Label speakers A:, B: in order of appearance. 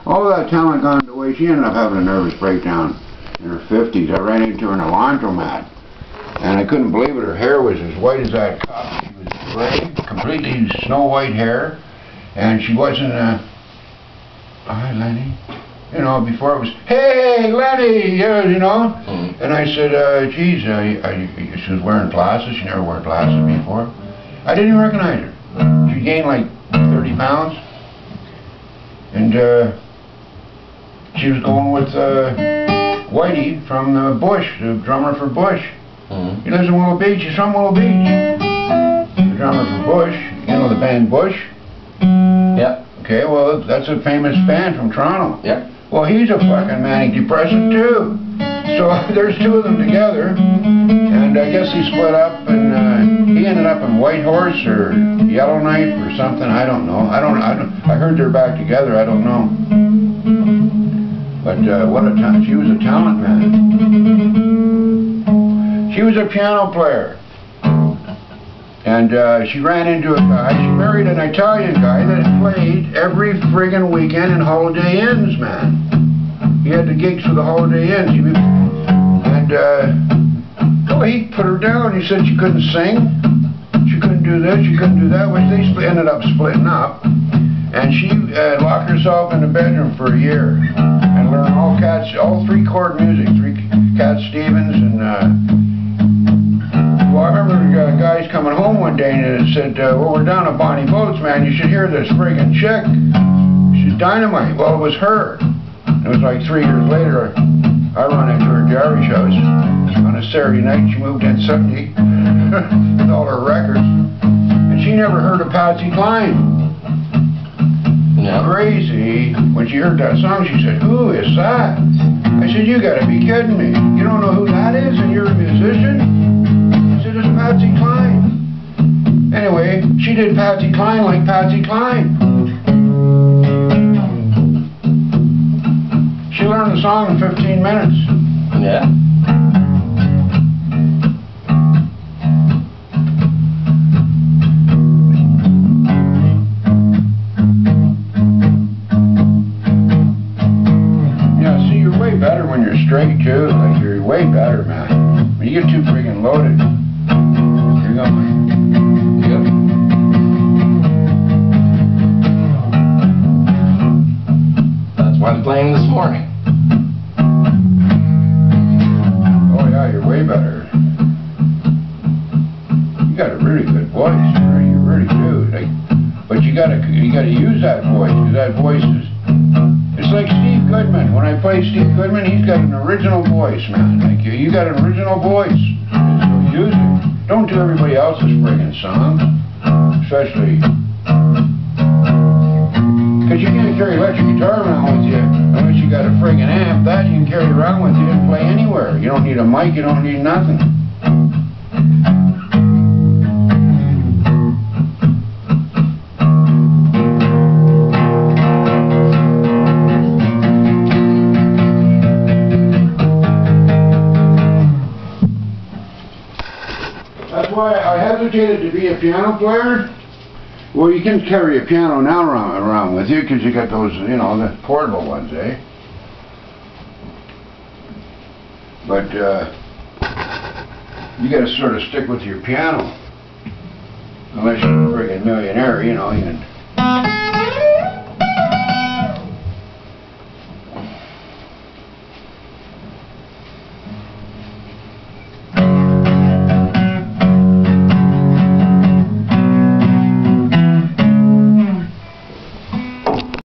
A: all that talent gone away. She ended up having a nervous breakdown in her 50s. I ran into her in a laundromat, and I couldn't believe it. Her hair was as white as that cup. She was gray, completely snow white hair, and she wasn't, hi Lenny. You know, before it was, hey Lenny, you know. And I said, geez, she was wearing glasses. She never wore glasses before. I didn't even recognize her. She gained like 30 pounds. And she was going with Whitey from Bush, the drummer for Bush. He lives in Willow Beach. He's from Willow Beach. The drummer for Bush. You know the band Bush?
B: Yep.
A: Okay, well, that's a famous band from Toronto.
B: Yep.
A: Well, he's a fucking manic depressive too. So there's two of them together, and I guess he split up, and he ended up in White Horse or Yellowknife or something. I don't know. I heard they're back together. I don't know. But what a time! She was a talent, man. She was a piano player, and she ran into a guy. She married an Italian guy that played every friggin' weekend in Holiday Inns, man. He had the gigs for the Holiday Inns. And well, he put her down. He said she couldn't sing, she couldn't do this, she couldn't do that, which they ended up splitting up. And she locked herself in the bedroom for a year and learned all three chord music, Cat Stevens, and well, I remember guys coming home one day and said, well, we're down at Bonnie Boats, man, you should hear this friggin' chick. She's dynamite. Well, it was her. It was like 3 years later, I run into her Jerry's house on a Saturday night. She moved in Sunday with all her records, and she never heard of Patsy Cline.
B: No.
A: Crazy. When she heard that song, she said, who is that? I said, you gotta be kidding me. You don't know who that is and you're a musician? I said, it's Patsy Cline. Anyway, she did Patsy Cline like Patsy Cline. She learned the song in 15 minutes.
B: Yeah.
A: Yeah, see, you're way better when you're straight, too. Like, you're way better, man. When you get too freaking loaded, you're going.
B: Yep. That's why I'm playing this morning.
A: You're way better. You got a really good voice, you really do. Like, but you gotta use that voice, because that voice is. It's like Steve Goodman. When I play Steve Goodman, he's got an original voice, man. Like you got an original voice, so use it. Don't do everybody else's friggin' song, especially because you can't carry electric guitar around with you unless you got a friggin' amp. That you can carry around with you and play anywhere. You don't need a mic, you don't need nothing. That's why I hesitated to be a piano player. Well, you can carry a piano now around with you because you got those, you know, the portable ones, eh? But you got to sort of stick with your piano, unless you're a friggin' millionaire, you know. You can